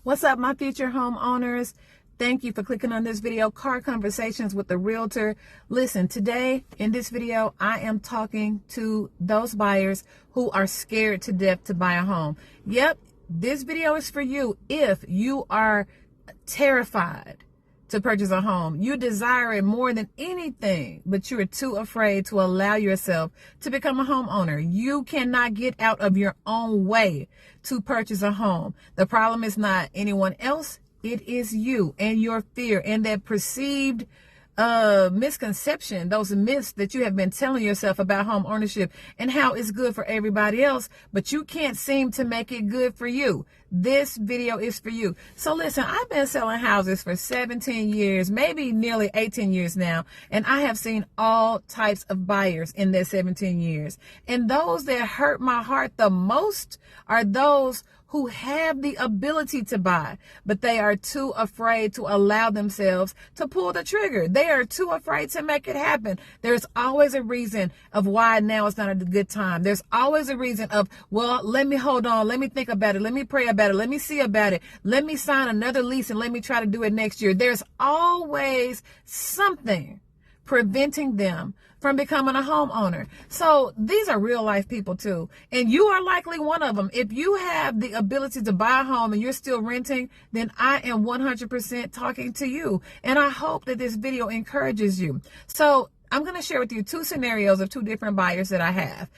What's up, my future homeowners? Thank you for clicking on this video, Car Conversations with the Realtor. Listen, today in this video, I am talking to those buyers who are scared to death to buy a home. Yep, this video is for you if you are terrified to purchase a home. You desire it more than anything, but you are too afraid to allow yourself to become a homeowner. You cannot get out of your own way to purchase a home. The problem is not anyone else. It is you and your fear and that perceived misconception, those myths that you have been telling yourself about home ownership and how it's good for everybody else, but you can't seem to make it good for you. This video is for you. So listen, I've been selling houses for 17 years, maybe nearly 18 years now, and I have seen all types of buyers in their 17 years. And those that hurt my heart the most are those who have the ability to buy, but they are too afraid to allow themselves to pull the trigger. They are too afraid to make it happen. There's always a reason of why now is not a good time. There's always a reason of, well, let me hold on. Let me think about it. Let me pray about it. Let me see about it. Let me sign another lease and let me try to do it next year. There's always something preventing them from becoming a homeowner. So these are real life people too. And you are likely one of them. If you have the ability to buy a home and you're still renting, then I am 100% talking to you. And I hope that this video encourages you. So I'm going to share with you two scenarios of two different buyers that I have.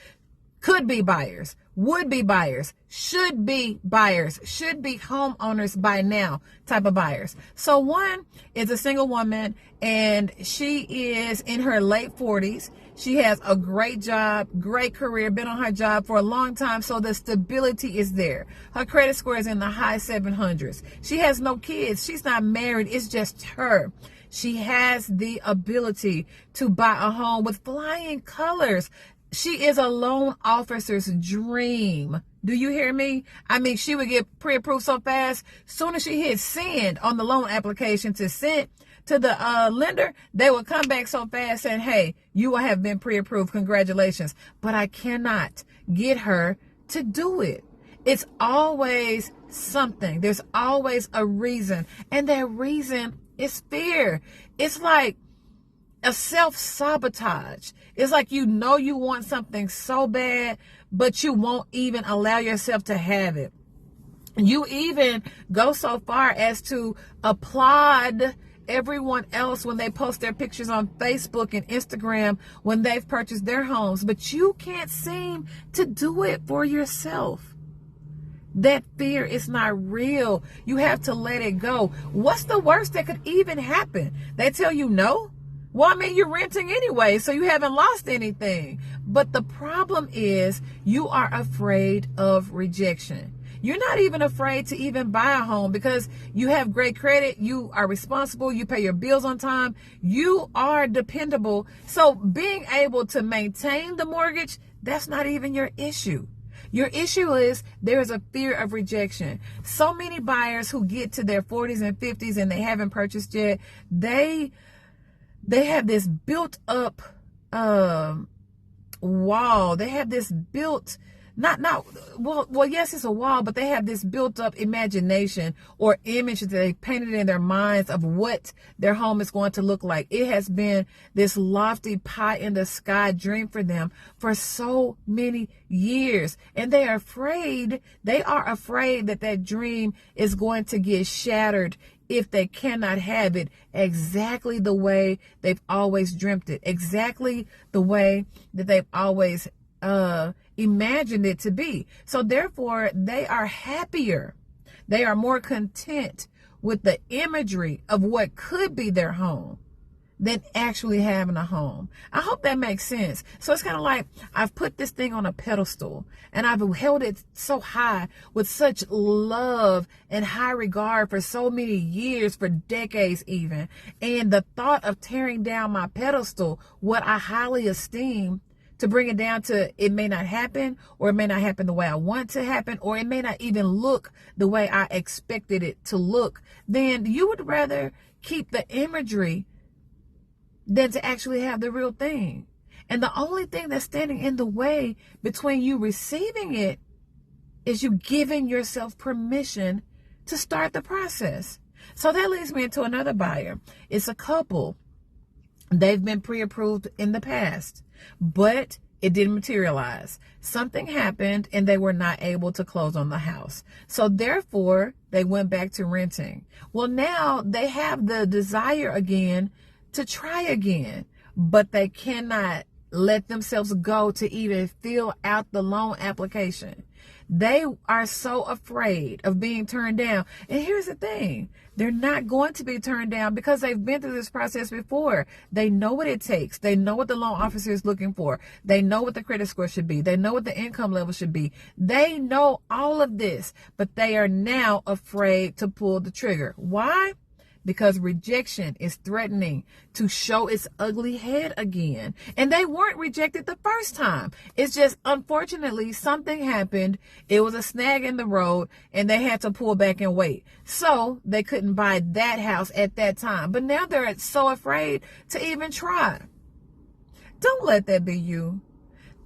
Could be buyers, would be buyers, should be homeowners by now type of buyers. So one is a single woman and she is in her late 40s. She has a great job, great career, been on her job for a long time. So the stability is there. Her credit score is in the high 700s. She has no kids. She's not married. It's just her. She has the ability to buy a home with flying colors. She is a loan officer's dream. Do you hear me? I mean, she would get pre-approved so fast. Soon as she hit send on the loan application to send to the lender, they will come back so fast saying, hey, you will have been pre-approved. Congratulations. But I cannot get her to do it. It's always something. There's always a reason. And that reason is fear. It's like a self-sabotage. It's like you know you want something so bad, but you won't even allow yourself to have it. You even go so far as to applaud everyone else when they post their pictures on Facebook and Instagram when they've purchased their homes, but you can't seem to do it for yourself. That fear is not real. You have to let it go. What's the worst that could even happen? They tell you no? Well, I mean, you're renting anyway, so you haven't lost anything. But the problem is you are afraid of rejection. You're not even afraid to even buy a home because you have great credit. You are responsible. You pay your bills on time. You are dependable. So being able to maintain the mortgage, that's not even your issue. Your issue is there's a fear of rejection. So many buyers who get to their 40s and 50s and they haven't purchased yet, they have this built up wall. They have this built, yes, it's a wall, but they have this built up imagination or image that they painted in their minds of what their home is going to look like. It has been this lofty pie in the sky dream for them for so many years. And they are afraid that that dream is going to get shattered if they cannot have it exactly the way they've always dreamt it, exactly the way that they've always imagined it to be. So therefore, they are happier. They are more content with the imagery of what could be their home than actually having a home. I hope that makes sense. So it's kind of like I've put this thing on a pedestal and I've held it so high with such love and high regard for so many years, for decades even. And the thought of tearing down my pedestal, what I highly esteem, to bring it down to it may not happen, or it may not happen the way I want to happen, or it may not even look the way I expected it to look, then you would rather keep the imagery than to actually have the real thing. And the only thing that's standing in the way between you receiving it is you giving yourself permission to start the process. So that leads me into another buyer. It's a couple. They've been pre-approved in the past, but it didn't materialize. Something happened and they were not able to close on the house. So therefore, they went back to renting. Well, now they have the desire again to try again, but they cannot let themselves go to even fill out the loan application. They are so afraid of being turned down. And here's the thing. They're not going to be turned down because they've been through this process before. They know what it takes. They know what the loan officer is looking for. They know what the credit score should be. They know what the income level should be. They know all of this, but they are now afraid to pull the trigger. Why? Because rejection is threatening to show its ugly head again. And they weren't rejected the first time. It's just, unfortunately, something happened. It was a snag in the road and they had to pull back and wait. So they couldn't buy that house at that time. But now they're so afraid to even try. Don't let that be you.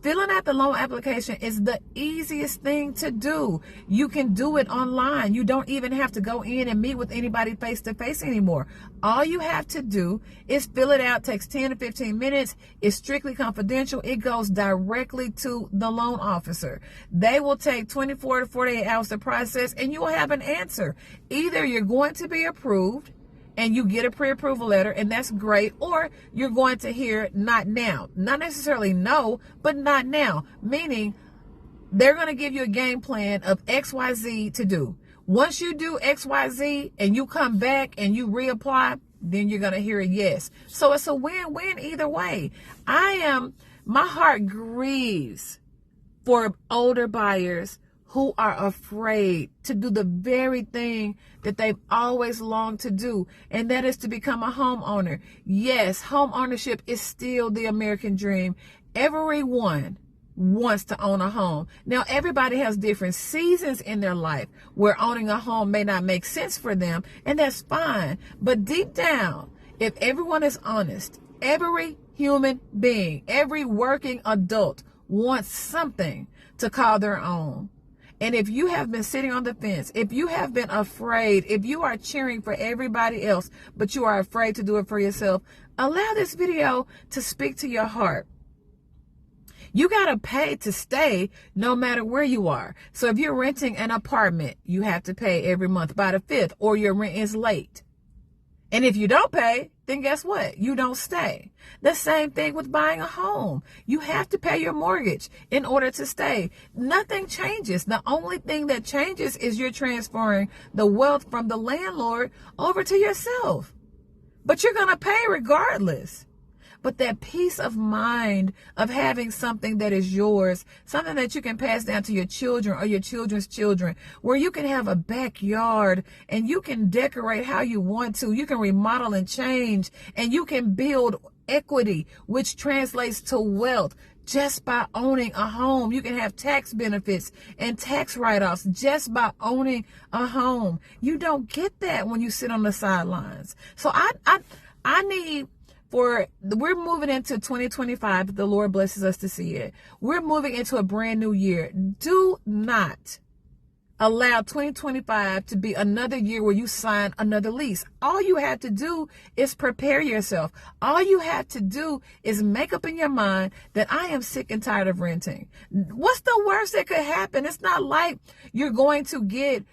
Filling out the loan application is the easiest thing to do. You can do it online. You don't even have to go in and meet with anybody face to face anymore. All you have to do is fill it out. It takes 10 to 15 minutes. It's strictly confidential. It goes directly to the loan officer. They will take 24 to 48 hours to process and you will have an answer. Either you're going to be approved and you get a pre-approval letter, and that's great, or you're going to hear not now. Not necessarily no, but not now, meaning they're going to give you a game plan of XYZ to do. Once you do XYZ and you come back and you reapply, then you're going to hear a yes. So it's a win-win either way. My heart grieves for older buyers who are afraid to do the very thing that they've always longed to do, and that is to become a homeowner. Yes, home ownership is still the American dream. Everyone wants to own a home. Now, everybody has different seasons in their life where owning a home may not make sense for them, and that's fine. But deep down, if everyone is honest, every human being, every working adult wants something to call their own. And if you have been sitting on the fence, if you have been afraid, if you are cheering for everybody else, but you are afraid to do it for yourself, allow this video to speak to your heart. You got to pay to stay no matter where you are. So if you're renting an apartment, you have to pay every month by the 5th, or your rent is late. And if you don't pay, then guess what? You don't stay. The same thing with buying a home. You have to pay your mortgage in order to stay. Nothing changes. The only thing that changes is you're transferring the wealth from the landlord over to yourself. But you're going to pay regardless. But that peace of mind of having something that is yours, something that you can pass down to your children or your children's children, where you can have a backyard and you can decorate how you want to. You can remodel and change, and you can build equity, which translates to wealth. Just by owning a home, you can have tax benefits and tax write-offs just by owning a home. You don't get that when you sit on the sidelines. So I need... we're moving into 2025. If the Lord blesses us to see it. We're moving into a brand new year. Do not allow 2025 to be another year where you sign another lease. All you have to do is prepare yourself. All you have to do is make up in your mind that I am sick and tired of renting. What's the worst that could happen? It's not like you're going to get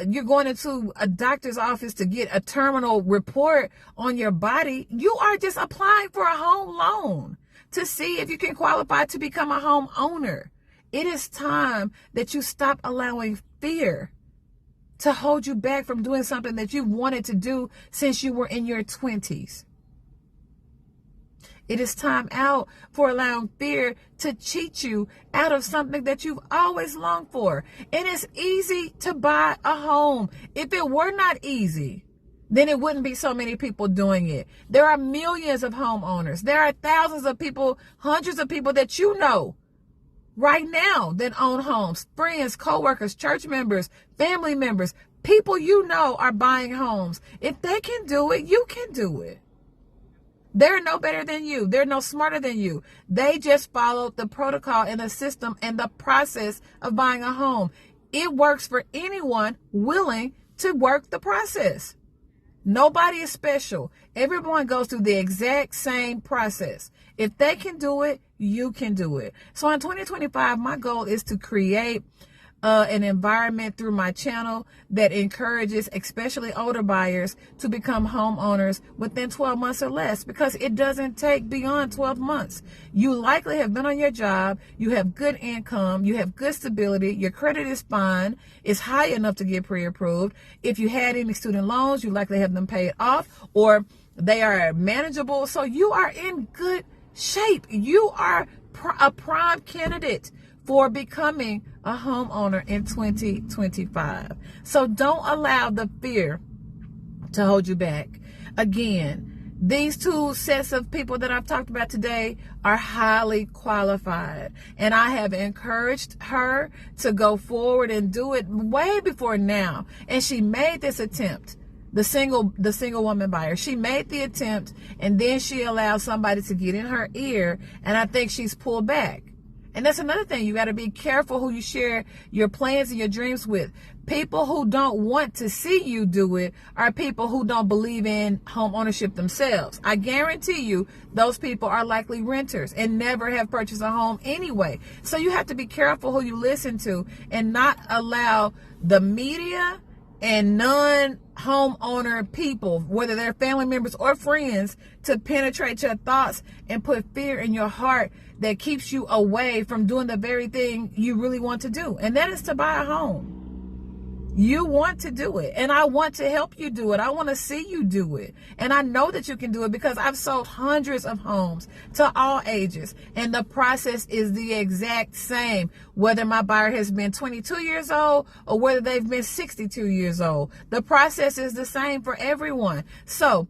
you're going into a doctor's office to get a terminal report on your body. You are just applying for a home loan to see if you can qualify to become a homeowner. It is time that you stop allowing fear to hold you back from doing something that you wanted to do since you were in your 20s. It is time out for allowing fear to cheat you out of something that you've always longed for. And it's easy to buy a home. If it were not easy, then it wouldn't be so many people doing it. There are millions of homeowners. There are thousands of people, hundreds of people that you know right now that own homes. Friends, coworkers, church members, family members, people you know are buying homes. If they can do it, you can do it. They're no better than you. They're no smarter than you. They just followed the protocol and the system and the process of buying a home. It works for anyone willing to work the process. Nobody is special. Everyone goes through the exact same process. If they can do it, you can do it. So in 2025, my goal is to create an environment through my channel that encourages especially older buyers to become homeowners within 12 months or less, because it doesn't take beyond 12 months. You likely have been on your job, you have good income, you have good stability, your credit is fine, it's high enough to get pre-approved. If you had any student loans, you likely have them paid off, or they are manageable. So you are in good shape. You are a prime candidate for becoming a homeowner in 2025. So don't allow the fear to hold you back. Again, these two sets of people that I've talked about today are highly qualified, and I have encouraged her to go forward and do it way before now. And she made this attempt. The single woman buyer, she made the attempt, and then she allowed somebody to get in her ear, and I think she's pulled back. And that's another thing. You got to be careful who you share your plans and your dreams with. People who don't want to see you do it are people who don't believe in home ownership themselves. I guarantee you those people are likely renters and never have purchased a home anyway. So you have to be careful who you listen to and not allow the media and non-homeowner people, whether they're family members or friends, to penetrate your thoughts and put fear in your heart that keeps you away from doing the very thing you really want to do. And that is to buy a home. You want to do it, and I want to help you do it. I want to see you do it. And I know that you can do it because I've sold hundreds of homes to all ages, and the process is the exact same, whether my buyer has been 22 years old or whether they've been 62 years old. The process is the same for everyone. So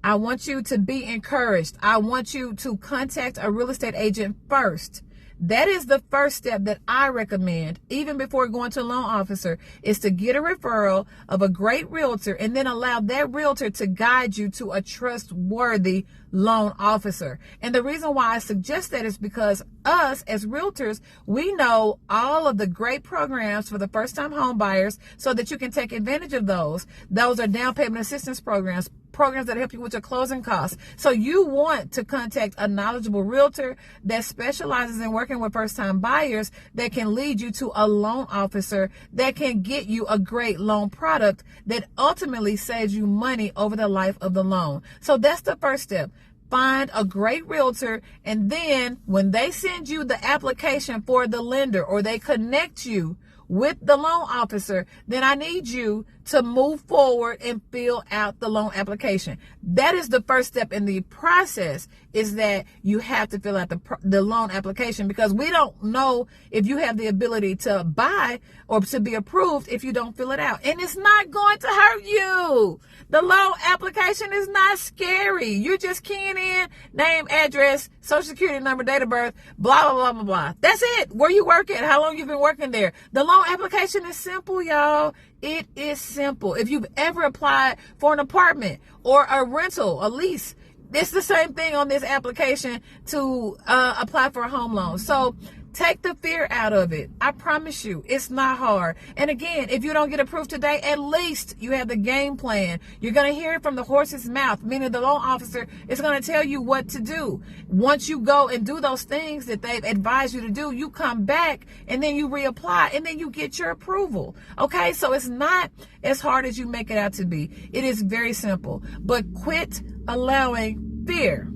I want you to be encouraged. I want you to contact a real estate agent first. That is the first step that I recommend, even before going to a loan officer, is to get a referral of a great realtor and then allow that realtor to guide you to a trustworthy loan officer. And the reason why I suggest that is because us as realtors, we know all of the great programs for the first-time home buyers so that you can take advantage of those. Those are down payment assistance programs that help you with your closing costs. So you want to contact a knowledgeable realtor that specializes in working with first-time buyers that can lead you to a loan officer that can get you a great loan product that ultimately saves you money over the life of the loan. So that's the first step. Find a great realtor, and then when they send you the application for the lender or they connect you with the loan officer, then I need you to move forward and fill out the loan application. That is the first step in the process, is that you have to fill out the loan application, because we don't know if you have the ability to buy or to be approved if you don't fill it out. And it's not going to hurt you. The loan application is not scary. You're just keying in name, address, social security number, date of birth, blah, blah, blah, blah, blah. That's it. Where you working, how long you've been working there. The loan application is simple, y'all. It is simple. If you've ever applied for an apartment or a rental, a lease, it's the same thing on this application to apply for a home loan. So take the fear out of it. I promise you, it's not hard. And again, if you don't get approved today, at least you have the game plan. You're going to hear it from the horse's mouth, meaning the loan officer is going to tell you what to do. Once you go and do those things that they've advised you to do, you come back and then you reapply and then you get your approval. Okay, so it's not as hard as you make it out to be. It is very simple. But quit allowing fear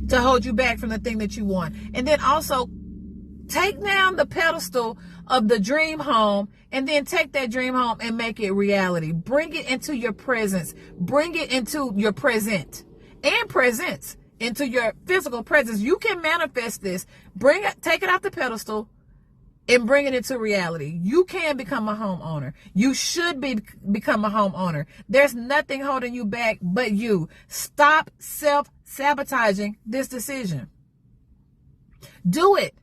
to hold you back from the thing that you want. And then also take down the pedestal of the dream home, and then take that dream home and make it reality. Bring it into your presence. Bring it into your present and presence into your physical presence. You can manifest this. Take it off the pedestal and bring it into reality. You can become a homeowner. You should become a homeowner. There's nothing holding you back but you. Stop self-sabotaging this decision. Do it.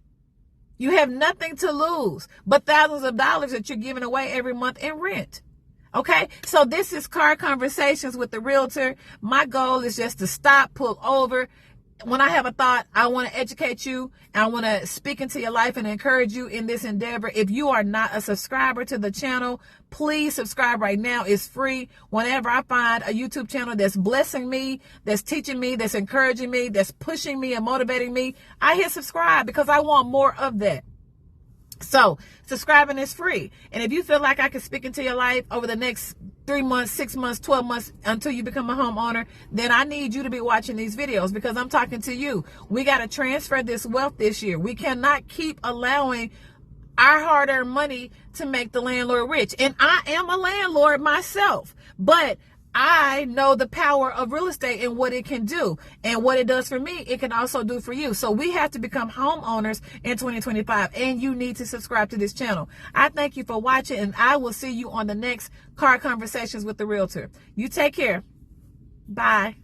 You have nothing to lose but thousands of dollars that you're giving away every month in rent. Okay, so this is Car Conversations with the Realtor. My goal is just to stop, pull over. When I have a thought, I want to educate you, and I want to speak into your life and encourage you in this endeavor. If you are not a subscriber to the channel, Please subscribe right now. It's free. Whenever I find a YouTube channel that's blessing me, that's teaching me, that's encouraging me, that's pushing me and motivating me, I hit subscribe because I want more of that. So subscribing is free. And if you feel like I can speak into your life over the next 3 months, 6 months, 12 months until you become a homeowner, then I need you to be watching these videos because I'm talking to you. We got to transfer this wealth this year. We cannot keep allowing our hard-earned money to make the landlord rich. And I am a landlord myself, but I know the power of real estate and what it can do, and what it does for me, it can also do for you. So we have to become homeowners in 2025, and you need to subscribe to this channel. I thank you for watching, and I will see you on the next Car Conversations with the Realtor. You take care. Bye.